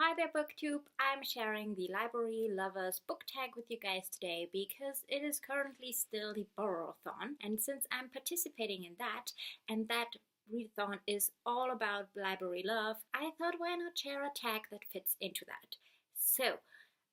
Hi there BookTube, I'm sharing the Library Lovers book tag with you guys today because it is currently still the Borrow-a-thon, and since I'm participating in that and that readathon is all about library love, I thought why not share a tag that fits into that. So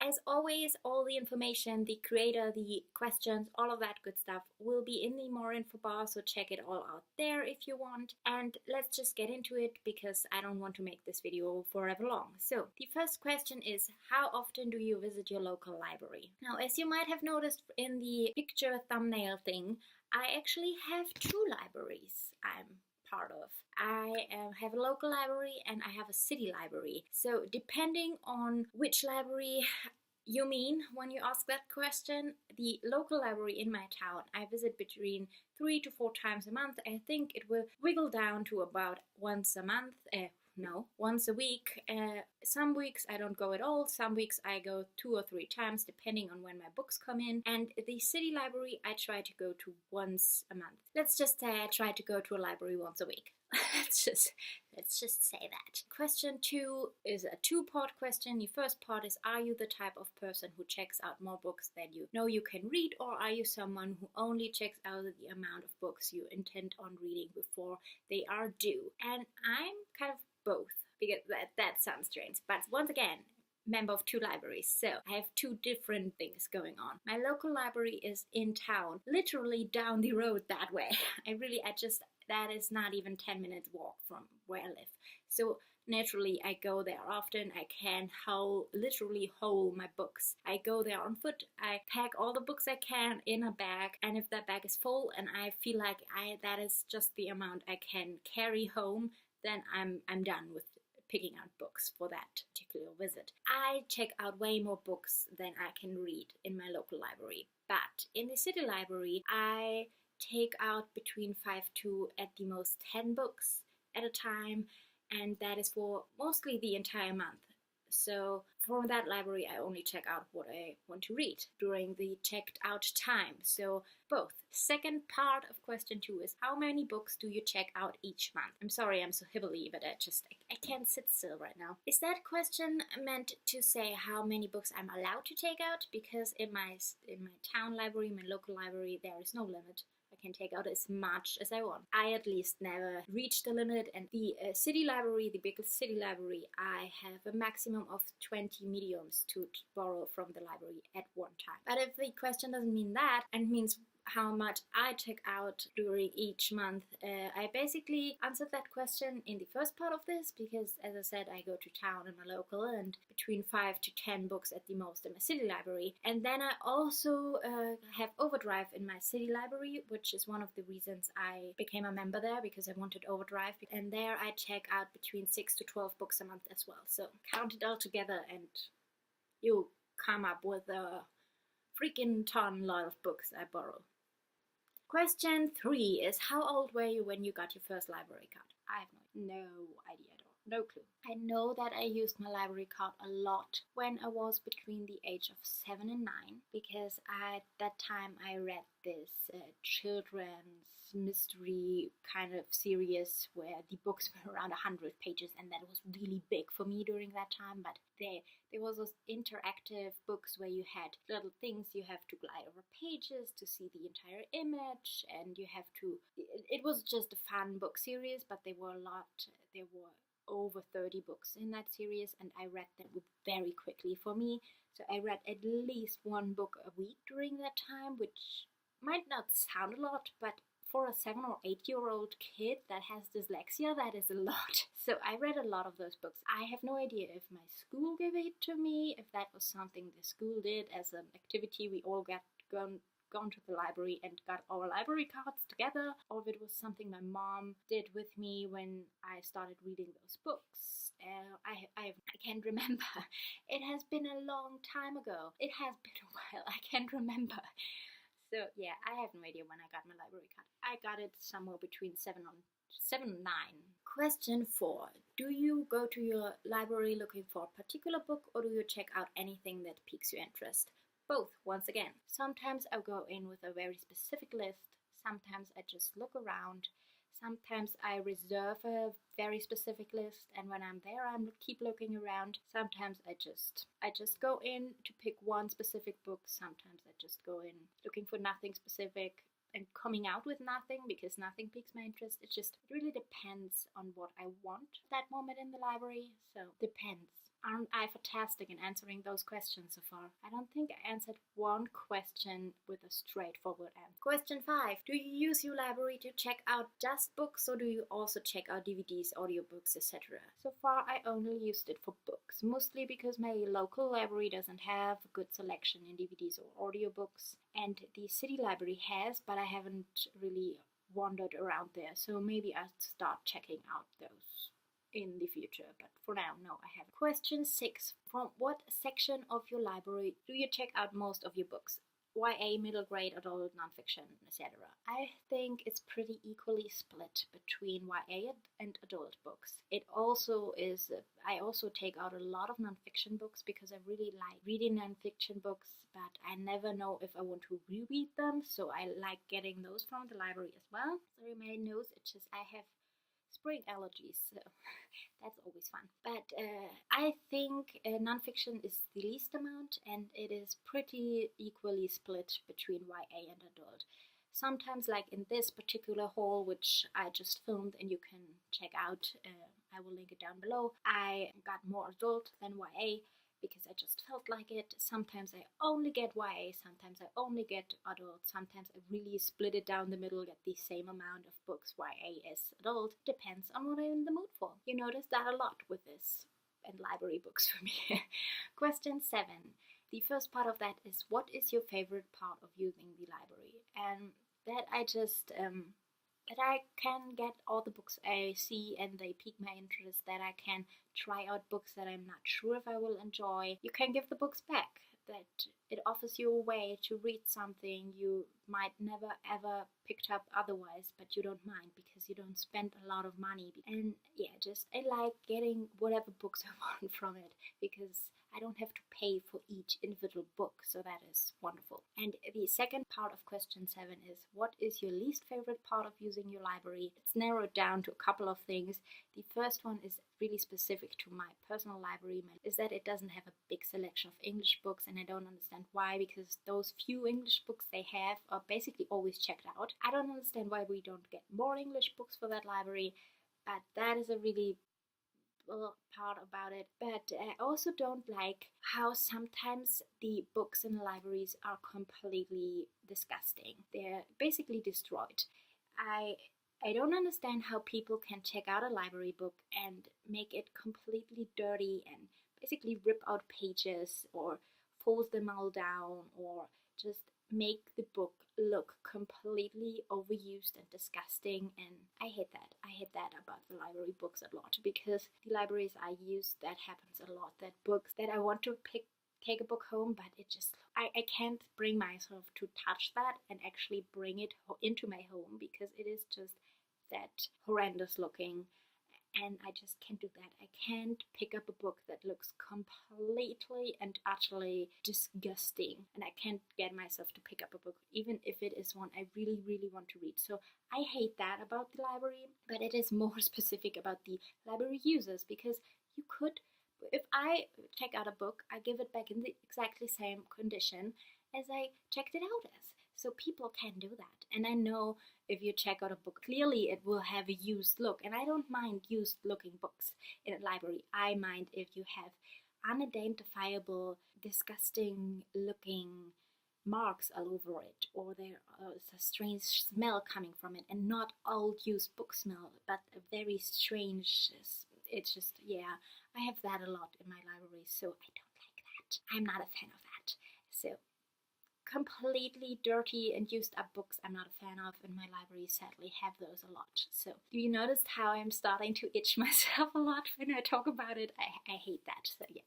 as always, all the information, the creator, the questions, all of that good stuff will be in the more info bar, so check it all out there if you want. And let's just get into it because I don't want to make this video forever long. So the first question is, how often do you visit your local library? Now, as you might have noticed in the picture thumbnail thing, I actually have two libraries I'm part of. I have a local library and I have a city library. So depending on which library you mean when you ask that question, the local library in my town I visit between 3 to 4 times a month. I think it will wiggle down to about once a month. Once a week. Some weeks I don't go at all. Some weeks I go 2 or 3 times depending on when my books come in. And the city library I try to go to once a month. Let's just say I try to go to a library once a week. let's just say that. Question 2 is a 2-part question. The first part is, are you the type of person who checks out more books than you know you can read, or are you someone who only checks out the amount of books you intend on reading before they are due? And I'm kind of both, because that sounds strange, but once again, member of 2 libraries, so I have 2 different things going on. My local library is in town, literally down the road that way. That is not even 10 minutes walk from where I live. So naturally I go there often. I can literally haul my books. I go there on foot. I pack all the books I can in a bag, and if that bag is full and I feel like that is just the amount I can carry home, then I'm done with picking out books for that particular visit. I check out way more books than I can read in my local library, but in the city library I take out between 5 to at the most 10 books at a time, and that is for mostly the entire month. So from that library I only check out what I want to read during the checked out time. So both. Second part of question 2 is, how many books do you check out each month? I'm sorry I'm so hibbly, but I can't sit still right now. Is that question meant to say how many books I'm allowed to take out? Because in my town library, my local library, there is no limit. I can take out as much as I want. I at least never reached the limit, and the city library, the biggest city library, I have a maximum of 20 mediums to borrow from the library at one time. But if the question doesn't mean that and means how much I check out during each month, I basically answered that question in the first part of this, because as I said, I go to town in my local and between 5 to 10 books at the most in my city library. And then I also have Overdrive in my city library, which is one of the reasons I became a member there, because I wanted Overdrive, and there I check out between 6 to 12 books a month as well. So count it all together and you come up with a freaking lot of books I borrow. Question 3 is, how old were you when you got your first library card? I have no idea at all. No clue. I know that I used my library card a lot when I was between the age of 7 and 9, because at that time I read this children's mystery kind of series where the books were around 100 pages, and that was really big for me during that time. But there was those interactive books where you had little things, you have to glide over pages to see the entire image, and it was just a fun book series, but there were over 30 books in that series, and I read them very quickly for me. So I read at least 1 book a week during that time, which might not sound a lot, but for a 7 or 8-year-old kid that has dyslexia, that is a lot. So I read a lot of those books. I have no idea if my school gave it to me, if that was something the school did as an activity. We all gone to the library and got our library cards together, or if it was something my mom did with me when I started reading those books. I can't remember. It has been a long time ago. It has been a while. I can't remember. So yeah, I have no idea when I got my library card. I got it somewhere between 7 and 9. Question 4. Do you go to your library looking for a particular book, or do you check out anything that piques your interest? Both, once again. Sometimes I go in with a very specific list. Sometimes I just look around. Sometimes I reserve a very specific list, and when I'm there, I keep looking around. Sometimes I just go in to pick one specific book. Sometimes I just go in looking for nothing specific and coming out with nothing because nothing piques my interest. It really depends on what I want at that moment in the library. So depends. Aren't I fantastic in answering those questions so far? I don't think I answered one question with a straightforward answer. Question 5. Do you use your library to check out just books, or do you also check out DVDs, audiobooks, etc.? So far I only used it for books, mostly because my local library doesn't have a good selection in DVDs or audiobooks, and the city library has, but I haven't really wandered around there, so maybe I'll start checking out those in the future, but for now, no, I haven't. Question 6. From what section of your library do you check out most of your books? YA, middle grade, adult, nonfiction, etc. I think it's pretty equally split between YA and adult books. It also is, I also take out a lot of nonfiction books because I really like reading nonfiction books, but I never know if I want to reread them, so I like getting those from the library as well. Sorry, my nose itches. I have spring allergies, so that's always fun. But I think nonfiction is the least amount, and it is pretty equally split between YA and adult. Sometimes, like in this particular haul, which I just filmed and you can check out, I will link it down below, I got more adult than YA because I just felt like it. Sometimes I only get YA, sometimes I only get adult, sometimes I really split it down the middle, get the same amount of books YA as adult. Depends on what I'm in the mood for. You notice that a lot with this and library books for me. Question 7. The first part of that is, what is your favorite part of using the library? And that that I can get all the books I see and they pique my interest, that I can try out books that I'm not sure if I will enjoy. You can give the books back, that it offers you a way to read something you might never ever picked up otherwise, but you don't mind because you don't spend a lot of money. And yeah, I like getting whatever books I want from it because I don't have to pay for each individual book, so that is wonderful. And the second part of question 7 is, what is your least favorite part of using your library? It's narrowed down to a couple of things. The first one is really specific to my personal library, is that it doesn't have a big selection of English books, and I don't understand why, because those few English books they have are basically always checked out. I don't understand why we don't get more English books for that library, but that is a really part about it. But I also don't like how sometimes the books in the libraries are completely disgusting. They're basically destroyed. I don't understand how people can check out a library book and make it completely dirty and basically rip out pages or fold them all down or just make the book look completely overused and disgusting, and I hate that. I hate that about the library books a lot, because the libraries I use, that happens a lot, that books that I want to take a book home, but it just, I can't bring myself to touch that and actually bring it into my home because it is just that horrendous looking. And I just can't do that. I can't pick up a book that looks completely and utterly disgusting. And I can't get myself to pick up a book, even if it is one I really, really want to read. So I hate that about the library, but it is more specific about the library users, because you could, if I check out a book, I give it back in the exactly same condition as I checked it out as. So people can do that. And I know if you check out a book, clearly it will have a used look. And I don't mind used looking books in a library. I mind if you have unidentifiable, disgusting looking marks all over it, or there is a strange smell coming from it, and not old used book smell, but a very strange, it's just, yeah, I have that a lot in my library, so I don't like that. I'm not a fan of that. So completely dirty and used up books I'm not a fan of, and my library sadly have those a lot. So do you notice how I'm starting to itch myself a lot when I talk about it? I hate that. So yeah,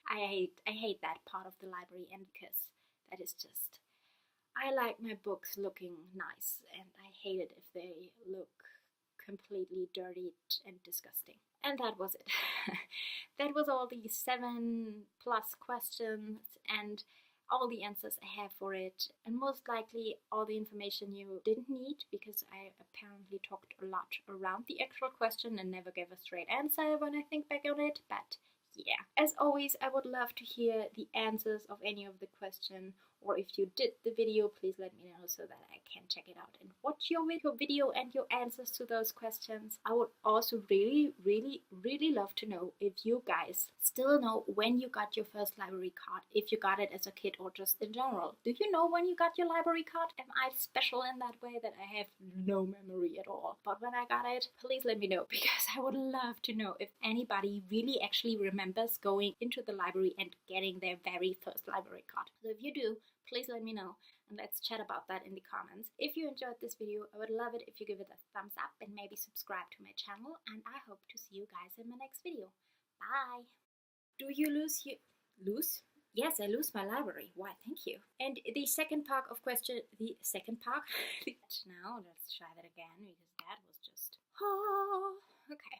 I hate that part of the library, and because that is just, I like my books looking nice, and I hate it if they look completely dirty and disgusting. And that was it. That was all the 7+ questions, and all the answers I have for it, and most likely all the information you didn't need, because I apparently talked a lot around the actual question and never gave a straight answer when I think back on it. But yeah, as always, I would love to hear the answers of any of the question, or if you did the video, please let me know so that I can check it out and watch your video and your answers to those questions. I would also really love to know if you guys still know when you got your first library card, if you got it as a kid or just in general. Do you know when you got your library card? Am I special in that way that I have no memory at all? But when I got it, please let me know, because I would love to know if anybody really actually remembers going into the library and getting their very first library card. So if you do, please let me know and let's chat about that in the comments. If you enjoyed this video, I would love it if you give it a thumbs up and maybe subscribe to my channel, and I hope to see you guys in my next video. Bye! Do you lose? Yes, I lose my library. Why, thank you. And the second part of question, now let's try that again, because that was just, okay.